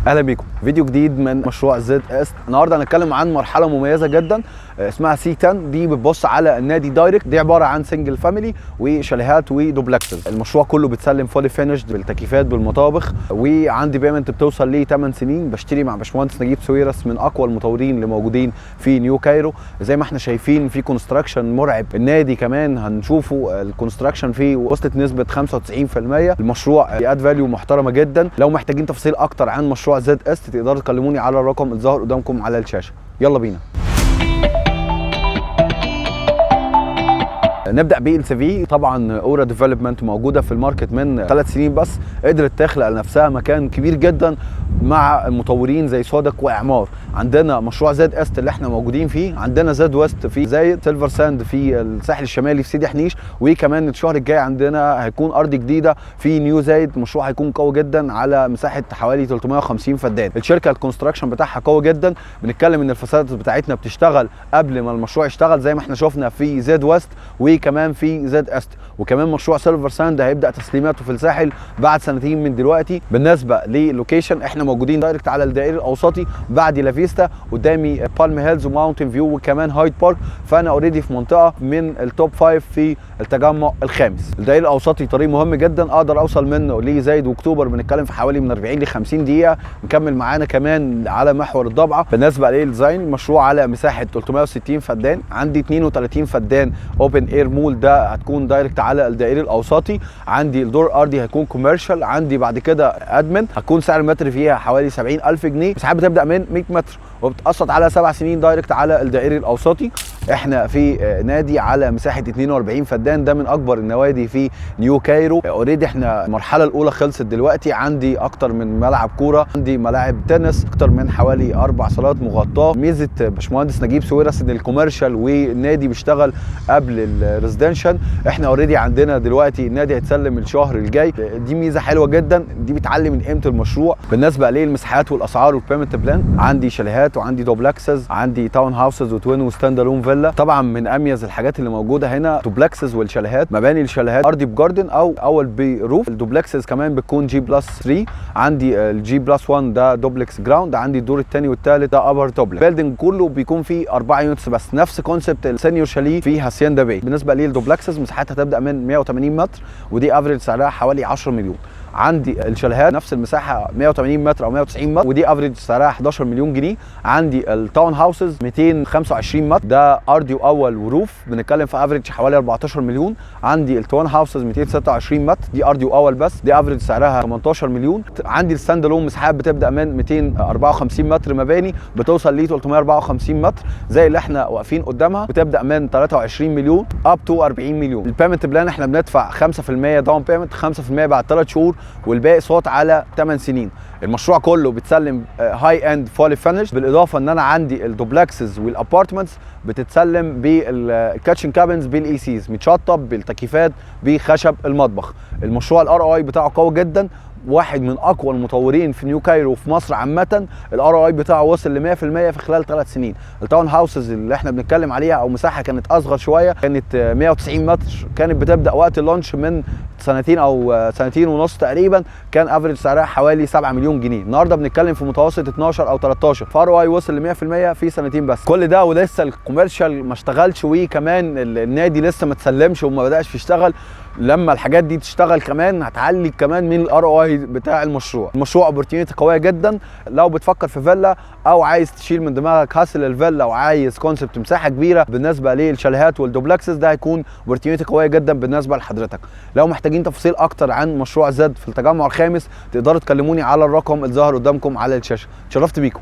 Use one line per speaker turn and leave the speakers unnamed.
اهلا بيكم فيديو جديد من مشروع زد اس. النهارده هنتكلم عن مرحله مميزه جدا اسمها سي 10. دي بتبص على النادي دايركت. دي عباره عن سنجل فاميلي وشاليهات ودوبلكسز. المشروع كله بتسلم فولي فينيشد بالتكييفات بالمطابخ، وعندي بيمنت بتوصل ل 8 سنين. بشتري مع باشمهندس نجيب سويرس من اقوى المطورين اللي موجودين في نيو كايرو. زي ما احنا شايفين في كونستراكشن مرعب. النادي كمان هنشوفه الكونستراكشن فيه وصلت نسبه 95%. المشروع بياد فاليو محترمه جدا. لو محتاجين تفاصيل اكتر عن مشروع زد اس تقدروا تكلموني على الرقم اللي ظاهر قدامكم على الشاشه. يلا بينا نبدا بالسي في. طبعا اورا ديفلوبمنت موجوده في الماركت من 3 سنين بس، قدرت تخلق لنفسها مكان كبير جدا مع المطورين زي سودك واعمار. عندنا مشروع زد است اللي احنا موجودين فيه، عندنا زد ويست في زايد، سيلفر ساند في الساحل الشمالي في سيدي حنيش، وكمان الشهر الجاي عندنا هيكون ارض جديده في نيو زايد. مشروع هيكون قوي جدا على مساحه حوالي 350 فدان. الشركه الكونستراكشن بتاعها قوي جدا. بنتكلم ان الفسادات بتاعتنا بتشتغل قبل ما المشروع يشتغل زي ما احنا شفنا في زد ويست وكمان في زد است. وكمان مشروع سيلفر ساند هيبدا تسليماته في الساحل بعد سنتين من دلوقتي. بالنسبه للوكيشن احنا موجودين دايركت على الدائري الاوسطي بعد لافيستا، قدامي بالم هيلز وماونتن فيو وكمان هايد بارك. فانا اوريدي في منطقه من التوب 5 في التجمع الخامس. الدائري الاوسطي طريق مهم جدا اقدر اوصل منه لزايد واكتوبر. بنتكلم في حوالي من 40 ل 50 دقيقه. نكمل معانا كمان على محور الضبعه. بالنسبه للديزاين المشروع على مساحه 360 فدان، عندي 32 فدان اوبن اير مول، ده هتكون دايركت على الدائري الاوسطي. عندي الدور الارضي هيكون كوميرشال. عندي بعد كده ادمن هتكون سعر المتر فيها حوالي 70,000 جنيه. مساحات بتبدا من 100 متر وبتقسط على 7 سنين دايركت على الدائري الاوسطي. احنا في نادي على مساحه 42 فدان، ده من اكبر النوادي في نيو كايرو. اوريدي احنا المرحله الاولى خلصت دلوقتي. عندي اكتر من ملعب كوره، عندي ملاعب تنس، اكتر من حوالي 4 صالات مغطاه. ميزه باشمهندس نجيب سويرس ان الكوميرشال والنادي بيشتغل قبل الريزيدنشال. احنا اوريدي عندنا دلوقتي النادي هيتسلم الشهر الجاي. دي ميزه حلوه جدا، دي بتعلي من قيمه المشروع. بالنسبه للمساحات والاسعار والبيمنت بلان، عندي شاليهات وعندي دوبلكسز، عندي تاون هاوسز وتوين وستاند الون فيلا. طبعا من اميز الحاجات اللي موجوده هنا دوبلكسز والشاليهات. مباني الشاليهات ارضي بجاردن او اول بروف. الدوبلكسز كمان بتكون جي بلس 3. عندي الجي بلس 1 ده دوبلكس جراوند. عندي الدور الثاني والثالث ده ابر دوبلكس. البيلدنج كله بيكون فيه 4 يونتس بس، نفس كونسبت السينيور شاليه في هاسيندا باي. بالنسبه للدوبلكسز مساحتها تبدا من 180 متر ودي افريج سعرها حوالي 10 مليون. عندي الشاليهات نفس المساحه 180 متر او 190 متر ودي افريج سعرها 11 مليون جنيه. عندي التاون هاوسز 225 متر، ده ارضي واول وروف، بنتكلم في افريج حوالي 14 مليون. عندي التاون هاوسز 226 متر، دي ارضي واول بس، دي افريج سعرها 18 مليون. عندي الستاند الون مساحات بتبدا من 254 متر مباني بتوصل ل 354 متر زي اللي احنا واقفين قدامها، بتبدا من 23 مليون اب تو 40 مليون. البيمنت بلان احنا بندفع 5% داون بيمنت، 5% بعد 3 شهور والباقي صوت على 8 سنين. المشروع كله بتسلم هاي اند فولي فينيش، بالاضافه ان انا عندي الدوبلكسز والابارتمنتس بتتسلم بالكاتشن كابنز بالاي سيز، متشطب بالتكييفات بخشب المطبخ. المشروع الار اي بتاعه قوي جدا، واحد من اقوى المطورين في نيو كايرو وفي مصر عامه. الار اي بتاعه وصل ل 100% في خلال 3 سنين. التاون هاوسز اللي احنا بنتكلم عليها او مساحه كانت اصغر شويه، كانت 190 متر، كانت بتبدا وقت اللانش من سنتين او سنتين ونص تقريبا، كان افريج سعرها حوالي 7 مليون جنيه. النهارده بنتكلم في متوسط 12 او 13، فار اي وصل ل 100% في سنتين بس. كل ده ولسه الكوميرشال ما اشتغلش، وكمان النادي لسه ما اتسلمش وما بداش يشتغل. لما الحاجات دي تشتغل كمان هتعلي كمان من الار اي بتاع المشروع. المشروع اوبورتيونيتي قويه جدا. لو بتفكر في فيلا او عايز تشيل من دماغك هاسل الفيلا وعايز كونسبت مساحه كبيره بالنسبه للشاليهات والدوبلكسز، ده هيكون اوبورتيونيتي قويه جدا بالنسبه لحضرتك. لو محتاجين تفاصيل اكتر عن مشروع زد في التجمع الخامس تقدروا تكلموني على الرقم اللي ظاهر قدامكم على الشاشه. اتشرفت بيكم.